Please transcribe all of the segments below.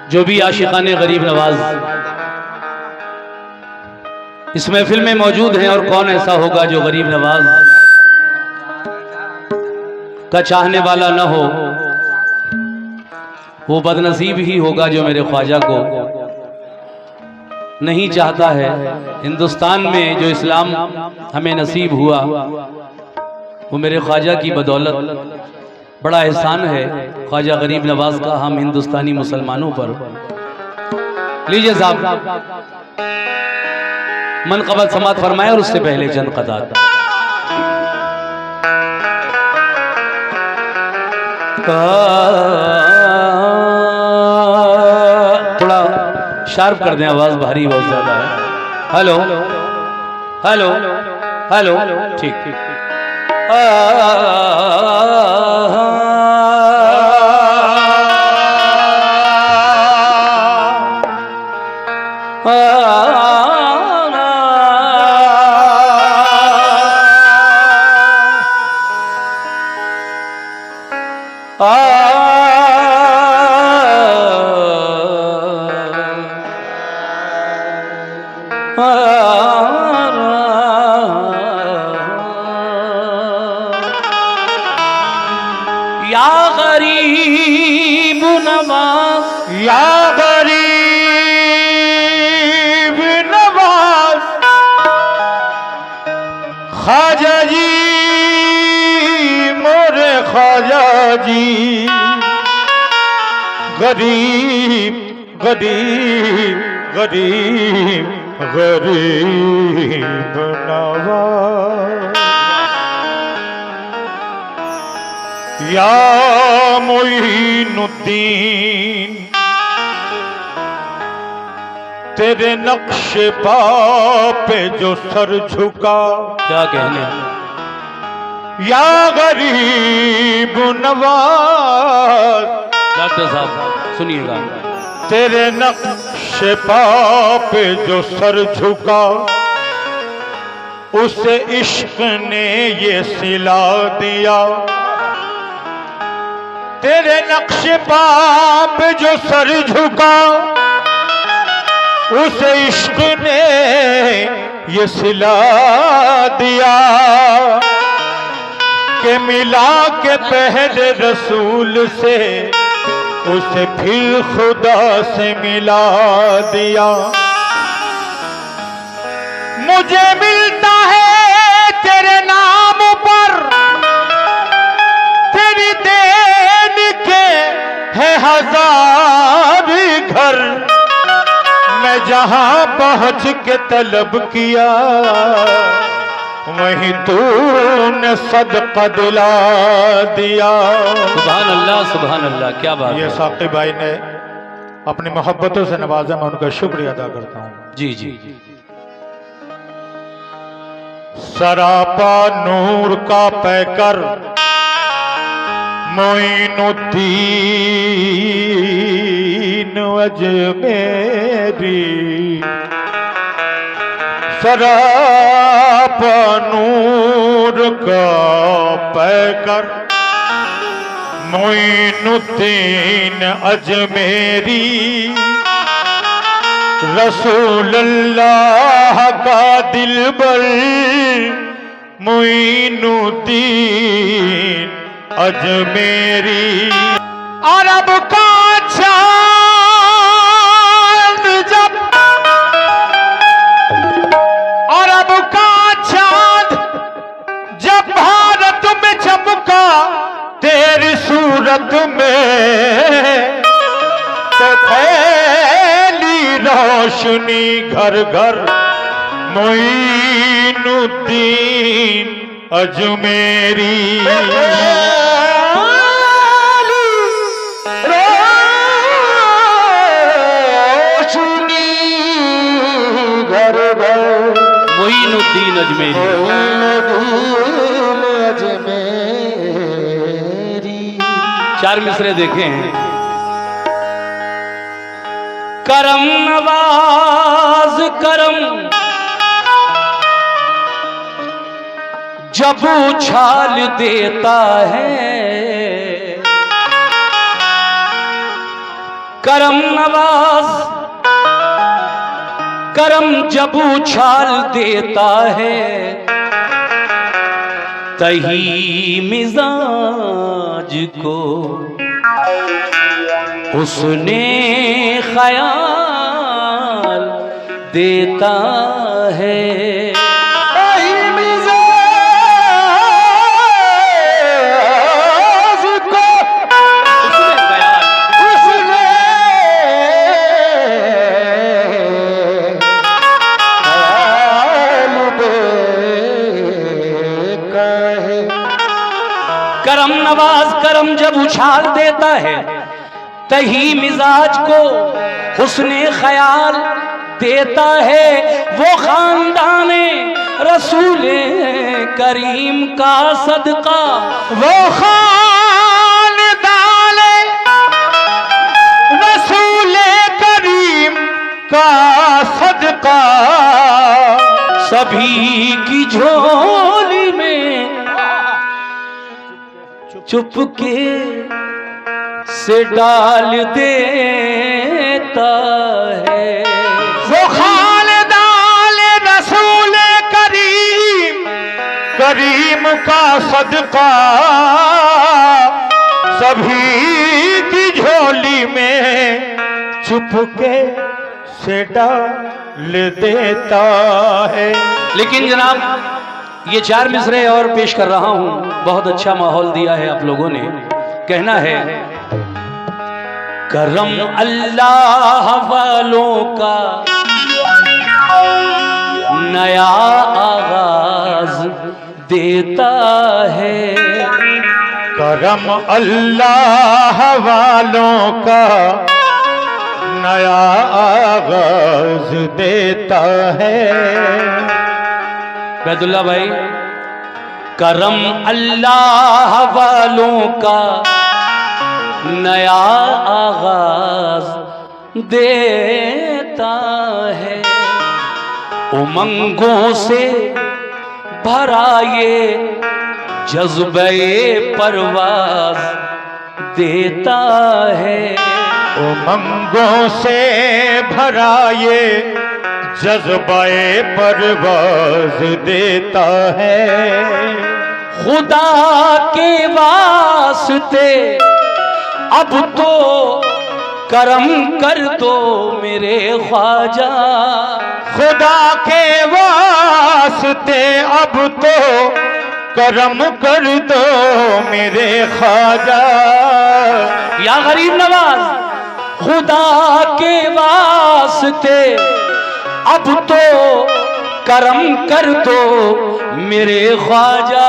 जो भी आशिकाने गरीब नवाज इस महफिल में मौजूद हैं, और कौन ऐसा होगा जो गरीब नवाज का चाहने वाला न हो, वो बदनसीब ही होगा जो मेरे ख्वाजा को नहीं चाहता है। हिंदुस्तान में जो इस्लाम हमें नसीब हुआ वो मेरे ख्वाजा की बदौलत। बड़ा एहसान है ख्वाजा गरीब नवाज का हम हिंदुस्तानी मुसलमानों पर। लीजिए साहब मनक़बत समात फरमाए, और उससे पहले चंद क़तार। थोड़ा शार्प कर दें, आवाज भारी बहुत ज्यादा है। हेलो हेलो हेलो, ठीक ठीक। या गरीब नवाज, या गरीब नवाज, ख्वाजा जी मोरे ख्वाजा जी, गरीब गरीब गरीब गरीब नवाज। या मोइनुद्दीन तेरे नक्शे पा पे जो सर झुका, क्या कहने। या गरीब नवाज, डॉक्टर साहब सुनिएगा, तेरे नक्शे पा पे जो सर झुका, उसे इश्क ने ये सिला दिया। तेरे नक्शे पा पे जो सर झुका, उसे इश्क ने ये सिला दिया कि मिला के पहले रसूल से, उसे फिर खुदा से मिला दिया। मुझे मिलता है तेरे नाम पर, तेरी देन के है हजार घर, मैं जहां पहुंच के तलब किया, वहीं तूने सदका दिला दिया। सुभान अल्लाह सुभान अल्लाह, क्या बात। ये साक़ी भाई ने अपनी मोहब्बतों से नवाजा, मैं उनका शुक्रिया अदा करता हूँ। जी जी। सरापा नूर का पैकर मोइनुद्दीन अजमेरी, सराप नूर का पैकर मोइनुद्दीन अजमेरी रसूल अल्लाह का दिलबर मोइनुद्दीन अजमेरी। अरब का चांद जब अरब का चांद जब भारत में चमका तेरी सूरत में तो फैली रोशनी घर घर मोइनुद्दीन अजमेरी। रोशनी घर घर मोइनुद्दीन अजमेरी। चार मिसरे देखे हैं। करम नवाज करम जब उछाल देता है, करम नवाज करम जब उछाल देता है, तही मिजाज को हुस्ने ख्याल देता है। तही मिजाज को हुस्ने ख्याल देता है। करम नवाज करम जब उछाल देता है, तही मिजाज को हुस्ने ख्याल देता है। वो खानदाने रसूले करीम का सदका, वो खानदाने रसूले करीम का सदका सभी की झोली में चुपके से डाल देता है। वो खानदान रसूल करीम करीम का सदका सभी की झोली में चुपके से डाल देता है। लेकिन जनाब ये चार मिसरे और पेश कर रहा हूं। बहुत अच्छा माहौल दिया है आप लोगों ने। कहना है करम अल्लाह वालों का नया आगाज देता है। करम अल्लाह वालों का नया आगाज देता है। बैदुल्ला भाई, करम अल्लाह वालों का नया आगाज देता है। उमंगों से भरा ये जज्बे परवाज देता है। उमंगों से भरा ये जज्बाए परवाज देता है। खुदा के वास्ते अब तो करम कर दो मेरे ख्वाजा। खुदा के वास्ते अब तो करम कर दो मेरे ख्वाजा। या गरीब नवाज, खुदा के वास्ते अब तो करम कर दो मेरे ख्वाजा।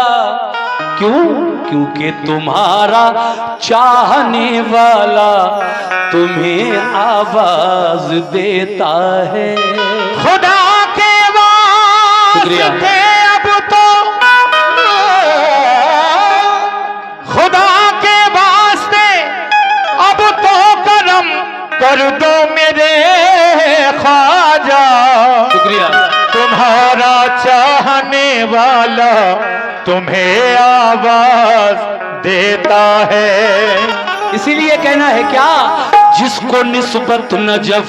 क्यों? क्योंकि तुम्हारा चाहने वाला तुम्हें आवाज देता है। खुदा के वास्ते अब तो खुदा के वास्ते अब तो करम कर दो मेरे ख्वाजा। शुक्रिया। तुम तुम्हारा चाहने वाला तुम्हें आवाज देता है। इसीलिए कहना है क्या, जिसको निस्बत नजफ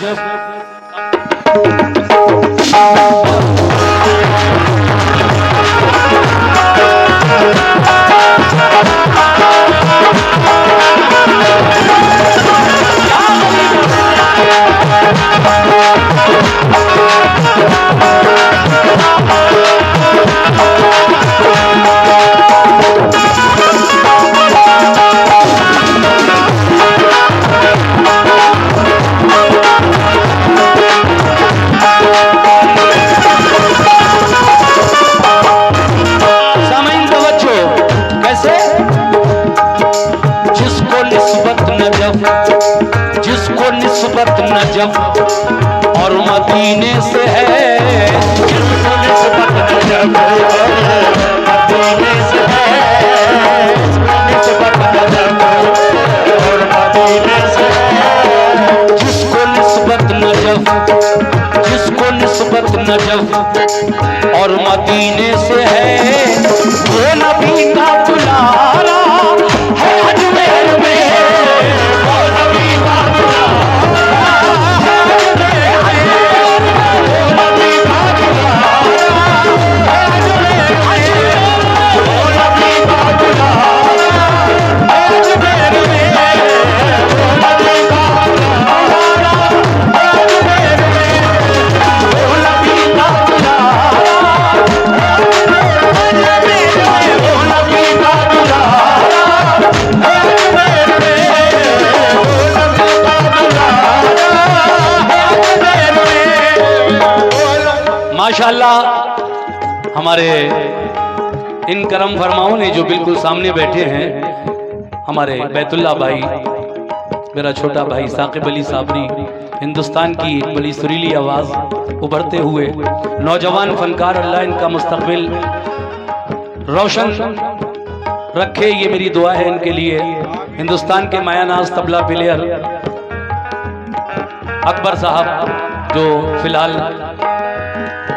नजफ और मदीने से है, जिसको निस्बत नजफ मदीने से है, निस्बत नजफ और मदीने से है। जिसको निस्बत नजफ, जिसको निस्बत नजफ और मदीने से है, वो नबी का बुलारा है अजमेर में, वो नबी का माशाअल्लाह हमारे इन करम फरमाओं ने जो बिल्कुल सामने बैठे हैं, हमारे बैतुल्ला भाई, मेरा छोटा भाई साकिब अली साबरी, हिंदुस्तान की एक बड़ी सुरीली आवाज़ उभरते हुए नौजवान फनकार, अल्लाह इनका मुस्तकबिल रोशन रखे, ये मेरी दुआ है इनके लिए। हिंदुस्तान के मायानाज तबला प्लेयर अकबर साहब जो फिलहाल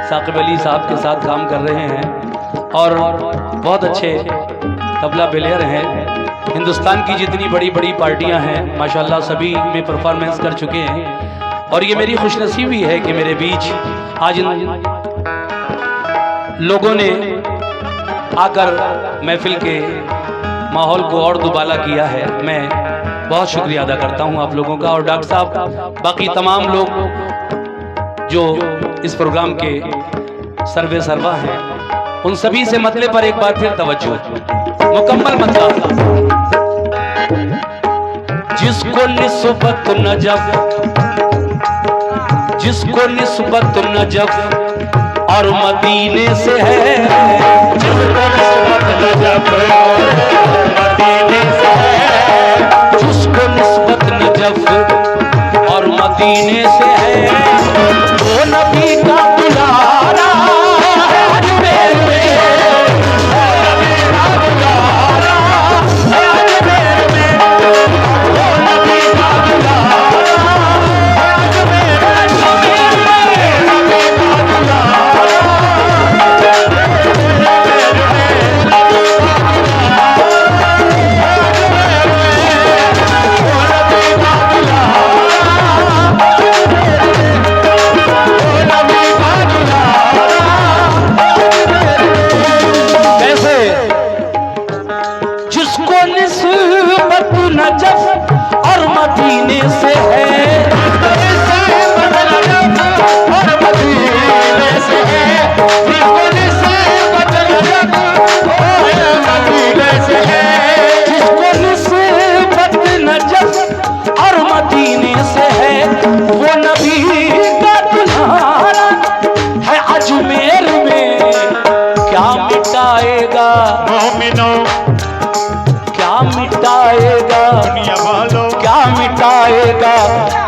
साकिब अली साहब के साथ काम कर रहे हैं और बहुत अच्छे तबला प्लेयर हैं। हिंदुस्तान की जितनी बड़ी बड़ी पार्टियां हैं माशाल्लाह सभी में परफॉर्मेंस कर चुके हैं और ये मेरी खुशनसीबी है कि मेरे बीच आज इन लोगों ने आकर महफिल के माहौल को और दुबाला किया है। मैं बहुत शुक्रिया अदा करता हूं आप लोगों का और डॉक्टर साहब, बाकी तमाम लोग जो इस प्रोग्राम के सर्वे सर्वा हैं, उन सभी से मतले पर एक बार फिर तवज्जो, मुकम्मल मतला। जिसको निस्बत नजफ, जिसको निस्बत नजफ और मदीने से है, जिसको निस्बत नजफ और मदीने से है, जिसको निस्बत नजफ और मदीने से है, वो नबी का बुलारा है अजमेर में, वो नबी का बुलारा है अजमेर में, वो नबी का बुलारा है अजमेर में, नबी का बुलारा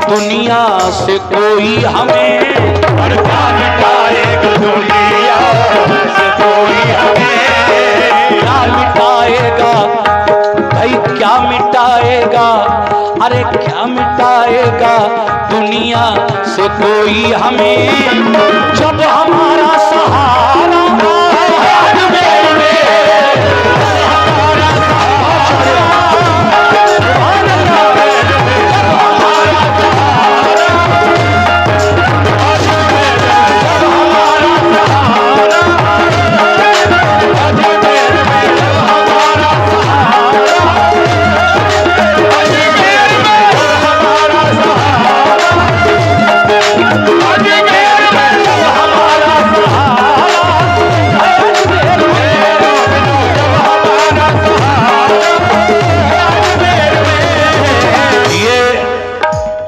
दुनिया से कोई हमें, और क्या मिटाएगा दुनिया से कोई हमें, क्या मिटाएगा भाई, क्या मिटाएगा, अरे क्या मिटाएगा दुनिया से कोई हमें, जब हमारा सहारा, अजमेर में हमारा सहारा,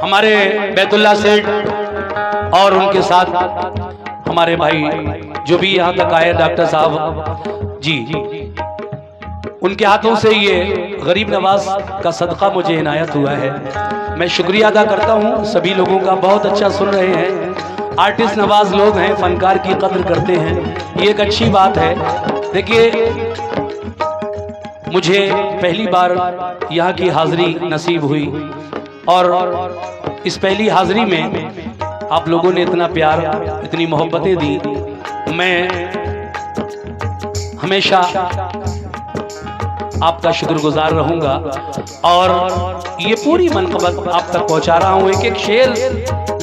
हमारे बैतुल्ला सेठ और उनके साथ हमारे भाई जो भी यहाँ तक आए डॉक्टर साहब जी, उनके हाथों से ये गरीब नवाज का सदका मुझे इनायत हुआ है। मैं शुक्रिया अदा करता हूँ सभी लोगों का। बहुत अच्छा सुन रहे हैं, आर्टिस्ट नवाज लोग हैं, फनकार की कद्र करते हैं, ये एक अच्छी बात है। देखिए मुझे पहली बार यहाँ की हाजिरी नसीब हुई और इस पहली हाजिरी में आप लोगों ने इतना प्यार, इतनी मोहब्बतें दी। मैं हमेशा आपका शुक्रगुजार रहूंगा और ये पूरी मनक़बत आप तक पहुंचा रहा हूं। एक एक शेर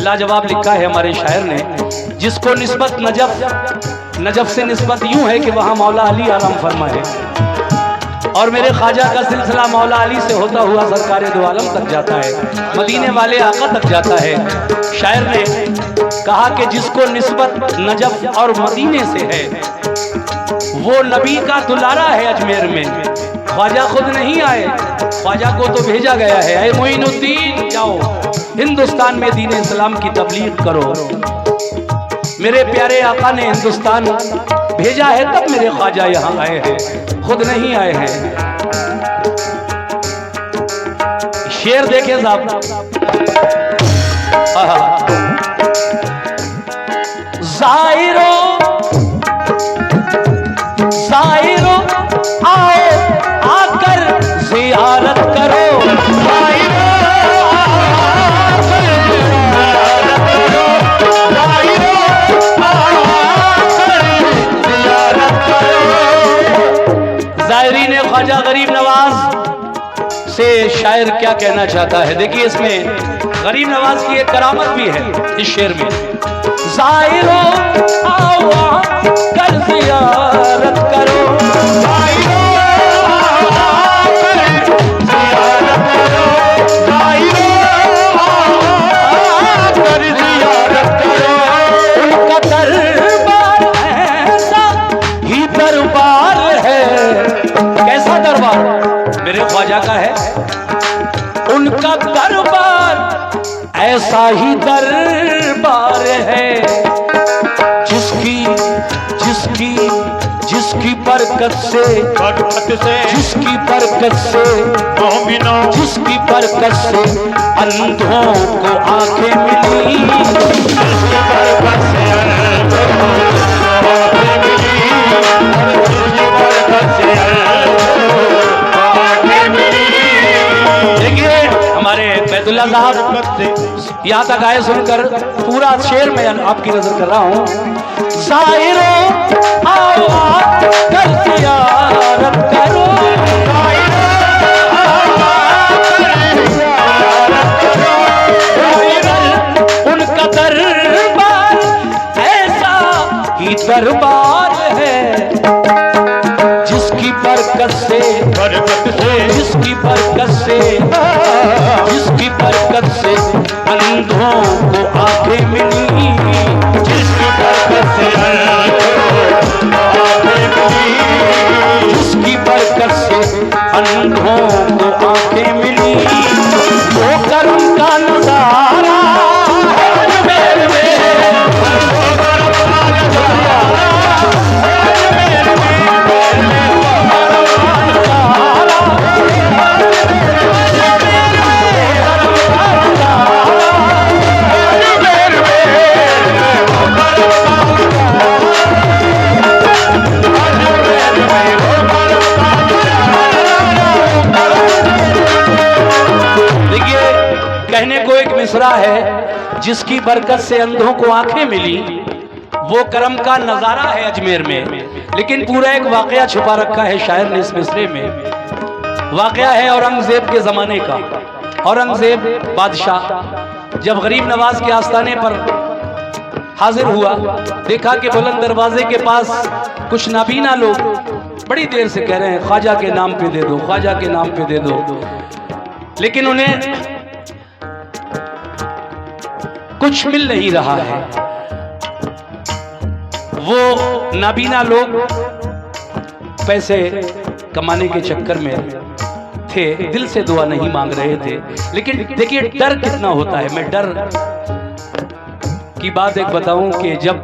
लाजवाब लिखा है हमारे शायर ने, जिसको निस्बत नजफ से निस्बत यूं है कि वहां मौला अली आराम फरमा है और मेरे ख्वाजा का सिलसिला मौला अली से होता हुआ सरकार दो आलम तक जाता है, मदीने वाले आका तक जाता है। शायर ने कहा कि जिसको निस्बत नजफ और मदीने से है वो नबी का दुलारा है अजमेर में। ख्वाजा खुद नहीं आए, ख्वाजा को तो भेजा गया है। ऐ मोइनुद्दीन जाओ हिंदुस्तान में दीन इस्लाम की तबलीग करो। मेरे प्यारे आका ने हिंदुस्तान भेजा है तब मेरे ख्वाजा यहाँ आए हैं, खुद नहीं आए हैं। शेर देखे साहब, ज़ाहिरो ज़ाहिरो आओ आकर ज़ियारत करो, ज़ाहिरो आकर ज़ियारत करो, ज़ाहिरो आकर ज़ियारत करो। ज़ाहिरीन ख्वाजा गरीब नवाज से शायर क्या कहना चाहता है, देखिए इसमें गरीब नवाज की एक करामत भी है इस शेर में। ज़ाहिरो आओ आकर ज़ियारत करो, ज़ाहिरो आकर ज़ियारत करो, ज़ाहिरो आकर ज़ियारत करो। उनका दरबार ऐसा ही दरबार है। कैसा दरबार? मेरे ख्वाजा का है। उनका दरबार ऐसा ही दरबार है जिसकी जिसकी जिसकी बरकत से जिसकी बरकत से मोमिनो जिसकी बरकत से अंधों को आंखें मिली, जिसकी बरकत से अंधों को आंखें मिली, जिसकी बरकत से अंधों को आंखें मिली। देखिए हमारे बैतुल्ला साहब यहाँ तक आए सुनकर पूरा शेर में आपकी नजर कर रहा हूँ। ज़ाहिरो आओ आकर ज़ियारत करो, ज़ाहिरो आकर ज़ियारत करो, ज़ाहिरो उनका दरबार ऐसा ही दरबार है जिसकी बरकत से जिसकी बरकत से जिसकी बरकत से अंधों को आंखें मिली, जिसकी बरकत से अंधों को आंखें मिली, जिसकी बरकत से अंधों को आंखें मिली। वो करम का नजारा अजमेर में, वो करम का नजारा अजमेर में, कहने को एक मिसरा है, जिसकी बरकत से अंधों को आंखें मिली, वो करम का नज़ारा है अजमेर में, लेकिन पूरा एक वाकया छुपा रखा है शायर ने इस मिसरे में। वाकया है औरंगजेब के ज़माने का। औरंगजेब बादशाह जब गरीब नवाज के आस्थाने पर हाजिर हुआ, देखा कि बुलंद दरवाजे के पास कुछ नाबीना लोग बड़ी देर से कह रहे हैं ख्वाजा के नाम पे दे दो, ख्वाजा के नाम पे दे दो, लेकिन उन्हें कुछ मिल नहीं रहा है। वो नाबीना लोग पैसे कमाने के चक्कर में थे, दिल से दुआ नहीं मांग रहे थे। लेकिन देखिए डर कितना होता है। मैं डर की बात एक बताऊं कि जब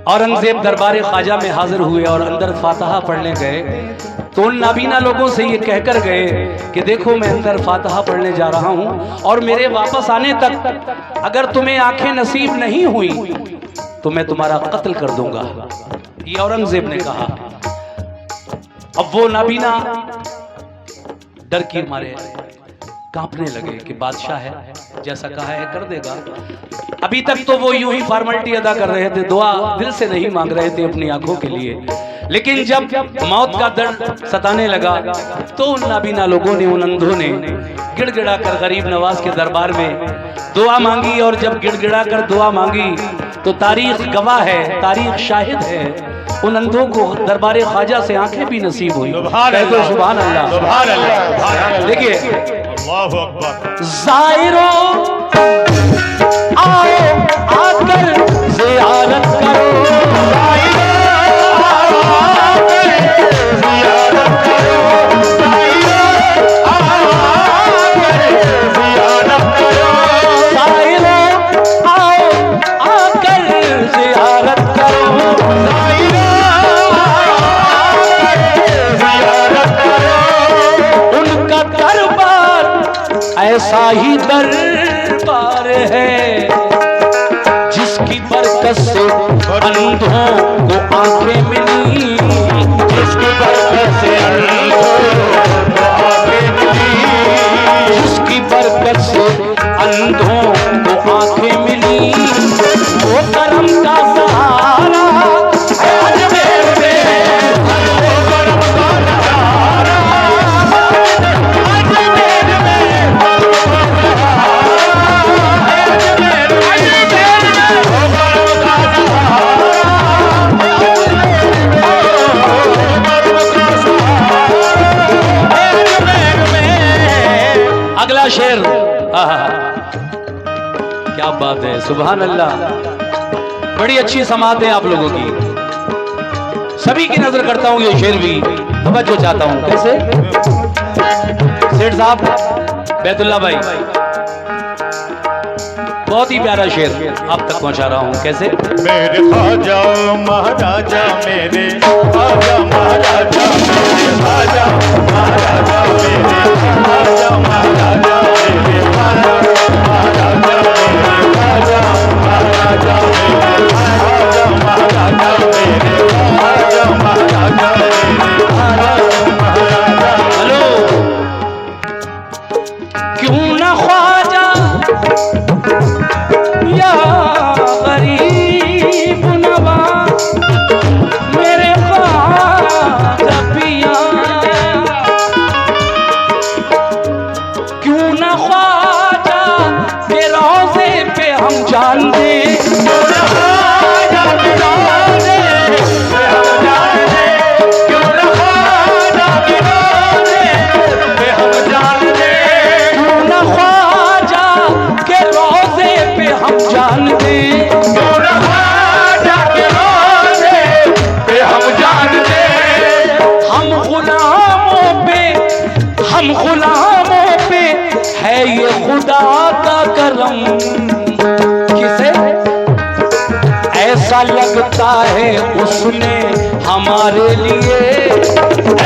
औरंगजेब दरबार ख्वाजा में हाजिर हुए और अंदर फातिहा पढ़ने गए, तो उन नाबीना लोगों से ये कहकर गए कि देखो मैं अंदर फातिहा पढ़ने जा रहा हूं और मेरे वापस आने तक अगर तुम्हें आंखें नसीब नहीं हुई तो मैं तुम्हारा कत्ल कर दूंगा। ये औरंगजेब ने कहा। अब वो नाबीना डर के मारे कांपने लगे कि बादशाह है, जैसा कहा है कर देगा। अभी तक तो वो यूं ही फॉर्मेलिटी अदा कर रहे थे, दुआ दिल से नहीं मांग रहे थे अपनी आंखों के लिए। लेकिन जब मौत का दर्द सताने लगा तो उन नाबीना लोगों ने, उन अंधों ने गिड़गिड़ा कर गरीब नवाज के दरबार में दुआ मांगी। और जब गिड़गिड़ा कर दुआ मांगी तो तारीख गवाह है, तारीख शाहिद है, उन अंधों को दरबार ख्वाजा से आंखें भी नसीब हुई। सुभान अल्लाह, सुभान अल्लाह, सुभान अल्लाह। देखिए अल्लाहु अकबर। ज़ाहिरो आओ आकर ज़ियारत करो, ऐसा ही दरबार है जिसकी बरकत से अंधों को आंखें मिली, जिसकी बरकत से अंधों को आंखें मिली, जिसकी बरकत से अंधों को आंखें मिली, वो करम का सहारा है अजमेर में, वो करम का सहारा शेर। क्या बात है, सुभान अल्लाह। बड़ी अच्छी समात है आप लोगों की। सभी की नजर करता हूं, ये शेर भी तवज्जो चाहता हूं। कैसे सेठ साहब बैतुल्ला भाई, बहुत ही प्यारा शेर आप तक पहुंचा रहा हूं। कैसे मेरे ख्वाजा महाराजा, मेरे ख्वाजा महाराजा, मेरे ख्वाजा महाराजा, मेरे ख्वाजा महाराजा, मेरे ख्वाजा महाराजा, मेरे ख्वाजा महाराजा, मेरे ख्वाजा महाराजा, मेरे ख्वाजा महाराजा, मेरे ख्वाजा महाराजा। हेलो, क्यों ना ख्वाजा या गरीब नवाज मेरे ख्वाजा पिया, क्यों ना ख्वाजा के रोज़े पे हम जान दे, क्यों ना ख्वाजा के रोज़े पे हम जान दे, क्यों ना ख्वाजा के रोज़े पे हम जान दे, क्यों ना ख्वाजा के रोज़े पे हम जान दे, क्यों ना ख्वाजा के रोज़े पे हम जान दे। हम गुलामों पे है ये खुदा का करम, किसे ऐसा लगता है उसने हमारे लिए,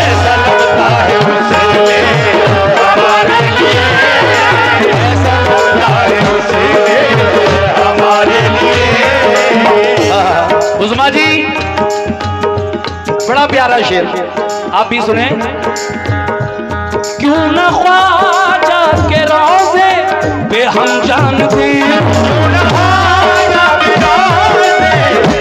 ऐसा लगता है उसने हमारे लिए, ऐसा लगता है उसने हमारे लिए। उस्मा जी बड़ा प्यारा शेर, आप भी सुने। क्यों ना ख्वाजा के रोज़े पे हम जान दे, क्यों ना ख्वाजा के रोज़े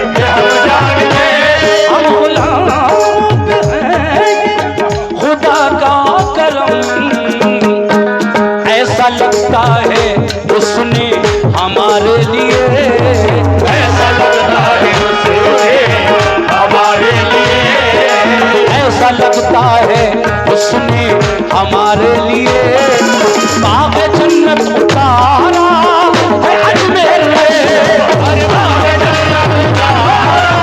जन्नत उतारा है अजमेर में, अरे बाग जन्नत उतारा है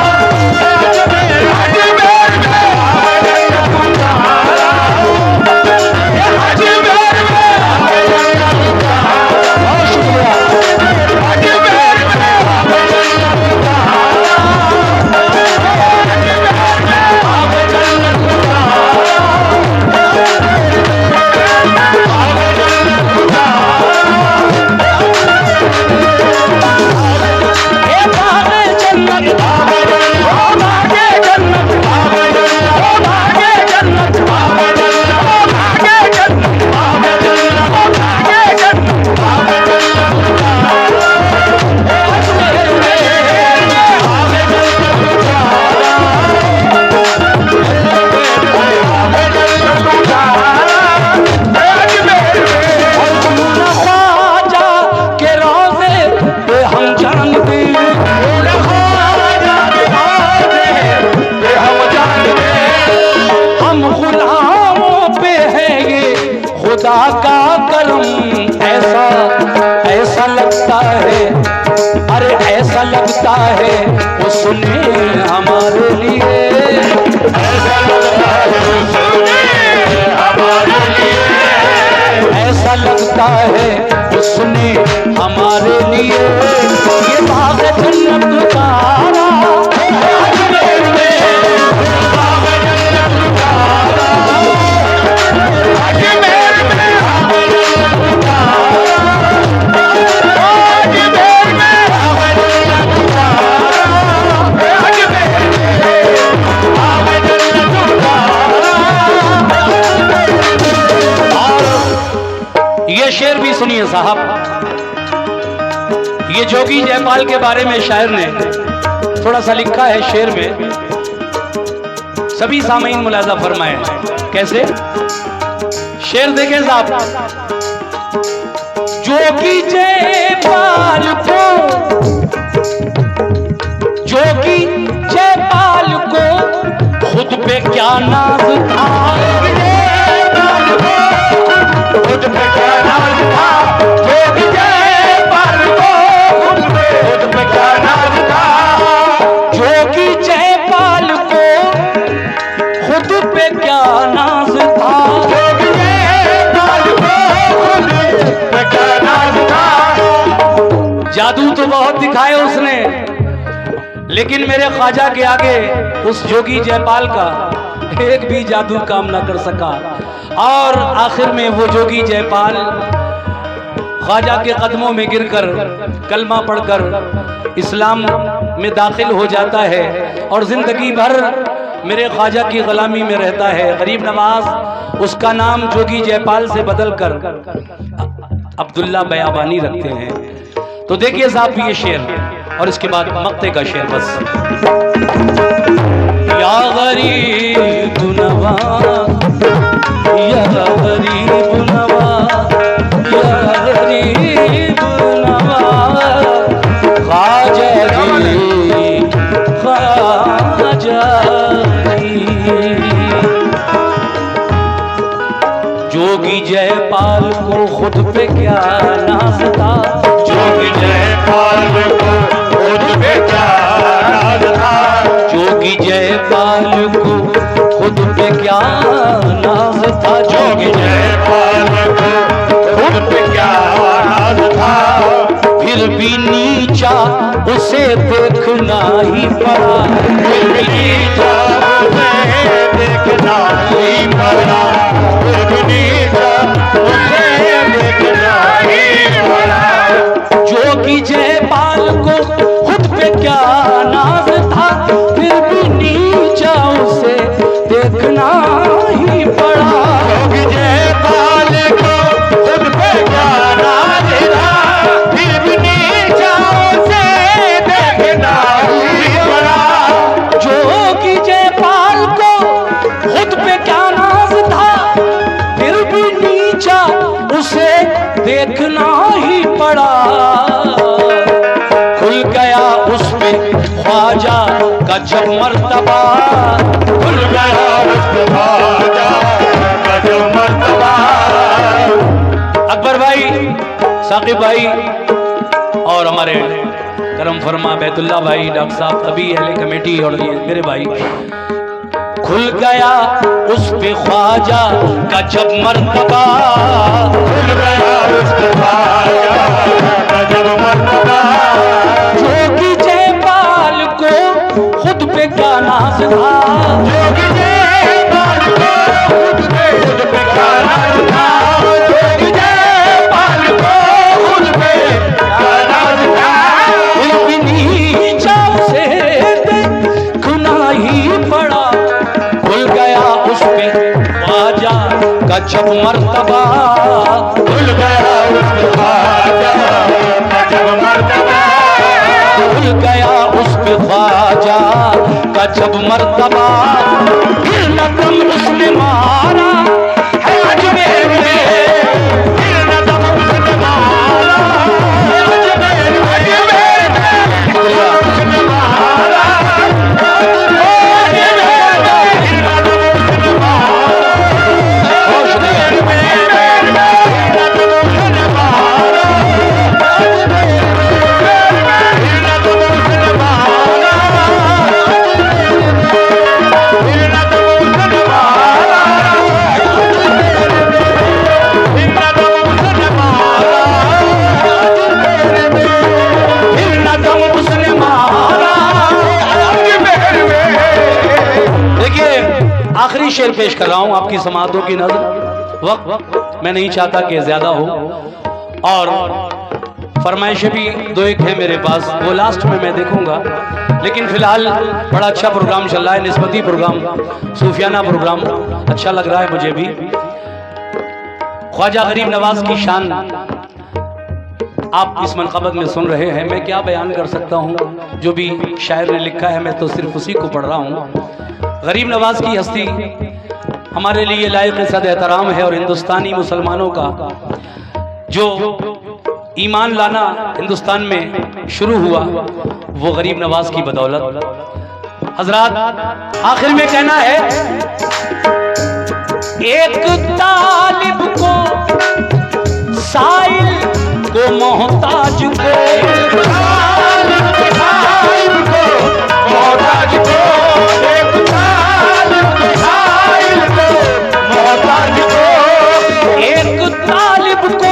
अजमेर में, अजमेर में बाग जन्नत उतारा है अजमेर में, बाग जन्नत उतारा। बहुत शुक्रिया। अजमेर में बाग जन्नत उतारा, अजमेर में बाग जन्नत उतारा, खुदा का करम ऐसा ऐसा लगता है, अरे ऐसा लगता है उसने हमारे लिए, ऐसा लगता है उसने हमारे लिए, ऐसा लगता है उसने हमारे लिए। ये बाग जन्नत उतारा है अजमेर में, बाग जन्नत उतारा अजमेर में, बाग जन्नत उतारा अजमेर में, बाग जन्नत उतारा अजमेर में, बाग जन्नत उतारा। और ये शेर भी सुनिए साहब, ये जोगी जयपाल के बारे में शायर ने थोड़ा सा लिखा है शेर में, सभी सामीन मुलाजा फरमाए। कैसे शेर देखें साहब, जोगी जयपाल को, जोगी जयपाल को खुद पे क्या नाज था, खुद पे क्या नाज था, जोगी जयपाल को खुद पे क्या नाज था, जोगी जयपाल को खुद पे क्या नाज था, जोगी जयपाल को खुद पे क्या नाज था। जादू तो बहुत दिखाए उसने, लेकिन मेरे ख्वाजा के आगे उस जोगी जयपाल का एक भी जादू काम न कर सका। और आखिर में वो जोगी जयपाल ख्वाजा के कदमों में गिरकर कलमा पढ़कर इस्लाम में दाखिल हो जाता है और जिंदगी भर मेरे ख्वाजा की गुलामी में रहता है। गरीब नवाज उसका नाम जोगी जयपाल से बदलकर अब्दुल्ला बयाबानी रखते हैं। तो देखिए साहब ये शेर और इसके बाद मक्ते का शेर बस। या गरीब नवाज, या गरीब नवाज, या गरीब नवाज, ख्वाजा जी, ख्वाजा जी। जोगी जयपाल को खुद पे क्या नाज था, जोगी जयपाल को खुद पे क्या नाज था, जोगी जयपाल को खुद पे क्या नाज था, जोगी जयपाल को खुद पे क्या नाज था। फिर भी नीचा उसे देखना ही पड़ा, फिर भी नीचा उसे देखना ही पड़ा, फिर भी नीचा उसे देखना ही पड़ा। जोगी जयपाल को खुद पे क्या नाज था, फिर भी नीचा उसे देखना ही पड़ा। जोगी जयपाल को खुद पे क्या नाज था, फिर भी नीचा उसे देखना ही पड़ा। जोगी जयपाल को खुद पे क्या नाज था, फिर भी नीचा उसे देखना ही पड़ा। खुल गया उसमें ख्वाजा का जब मर्तबा, खुल गया उसमें ख्वाजा का जब मर्तबा। अकबर भाई साकिब भाई और हमारे करम फरमा बैतुल्ला भाई, डॉक्टर साहब, सभी अहले कमेटी और ये मेरे भाई। खुल गया उस पे ख्वाजा का जब मर्तबा, खुल गया उस पे ख्वाजा का जब मर्तबा, जोगी जयपाल को खुद पे क्या नाज था, जोगी जयपाल को खुद पे क्या नाज था, जोगी जयपाल को खुद पे क्या नाज था, नीचा से खुना ही पड़ा। खुल गया उस पे ख्वाजा का जब मर्तबा, खुल गया उस पे ख्वाजा का जब मर्तबा, खुल गया उस पे ख्वाजा का जब मर्तबा। फिर न दम उसने मारा है अजमेर में, फिर न दम उसने मारा है अजमेर में, उसने मारा आखिरी शेर पेश कर रहा हूं आपकी समातों की नजर। वक्त मैं नहीं चाहता कि ज्यादा हो और फरमाइशें भी दो एक है मेरे पास, वो लास्ट में मैं देखूंगा। लेकिन फिलहाल बड़ा अच्छा प्रोग्राम चल रहा है, निस्बती प्रोग्राम, सूफियाना प्रोग्राम, अच्छा लग रहा है मुझे भी। ख्वाजा गरीब नवाज की शान आप इस मनक़बत में सुन रहे हैं। मैं क्या बयान कर सकता हूँ, जो भी शायर ने लिखा है मैं तो सिर्फ उसी को पढ़ रहा हूँ। गरीब नवाज की हस्ती हमारे लिए लायक सद एहतराम है और हिंदुस्तानी मुसलमानों का जो ईमान लाना हिंदुस्तान में शुरू हुआ वो गरीब नवाज की बदौलत। हजरात आखिर में कहना है, एक तालिब को साइल को मोहताज को, मोहताज को, एक तालिब को साइल को मोहताज को, एक तालिब को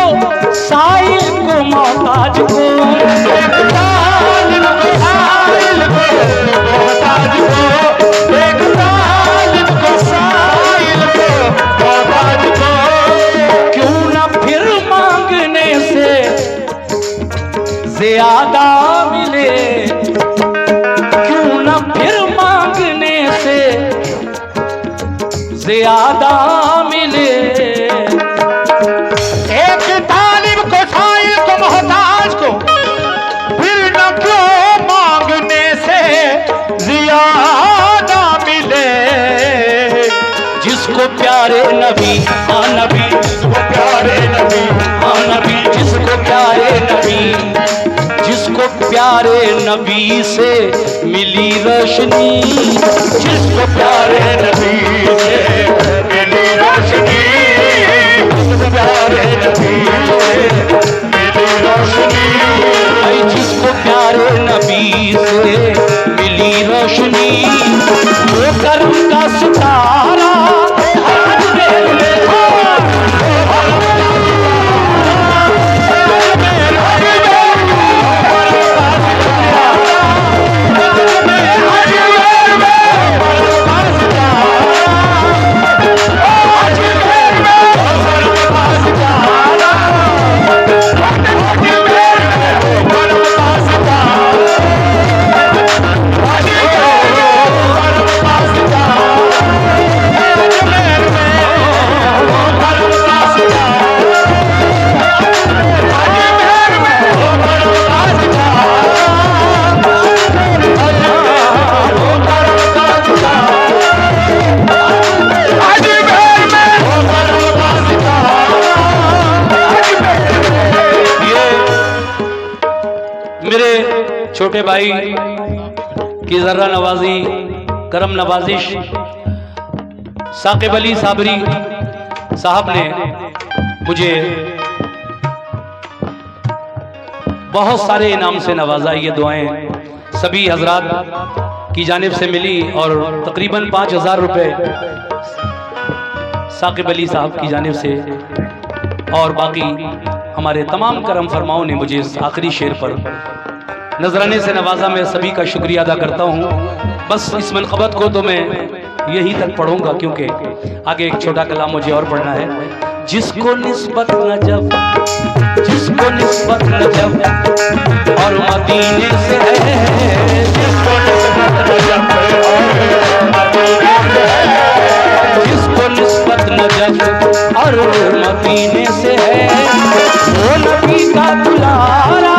साइल को मोहताज को, एक तालिब को साइल को मोहताज को, एक तालिब को साइल को मोहताज को, क्यों न फिर मांगने से ज्यादा मिले, क्यों न फिर मांगने से ज्यादा मिले। एक तालिब को साइल को मोहताज को, फिर न क्यों मांगने से ज्यादा मिले, जिसको प्यारे नबी हाँ नबी, जिसको प्यारे नबी हाँ नबी, जिसको प्यारे नबी, जिसको प्यारे नबी से मिली रोशनी, जिसको प्यारे नबी से मिली रोशनी, जिसको प्यारे नबी से मिली रोशनी, भाई जिसको प्यारे नबी से मिली रोशनी, वो कर्म का सितारा आज मेरे में था। छोटे भाई की जर्रा नवाजी, करम नवाजिश साकिब अली साबरी साहब ने मुझे बहुत सारे इनाम से नवाजा। ये दुआएं सभी हजरात की जानिब से मिली और तकरीबन 5,000 रुपये साकिब अली साहब की जानिब से और बाकी हमारे तमाम करम फरमाओं ने मुझे इस आखिरी शेर पर नजराने से नवाजा। मैं सभी का शुक्रिया अदा करता हूँ। बस इस मनक़बत को तो मैं यहीं तक पढ़ूंगा क्योंकि आगे एक छोटा कलाम मुझे और पढ़ना है। जिसको निस्बत नजफ, जिसको निस्बत नजफ और मदीने से है, जिसको निस्बत नजफ और मदीने से है, वो नबी का दुलारा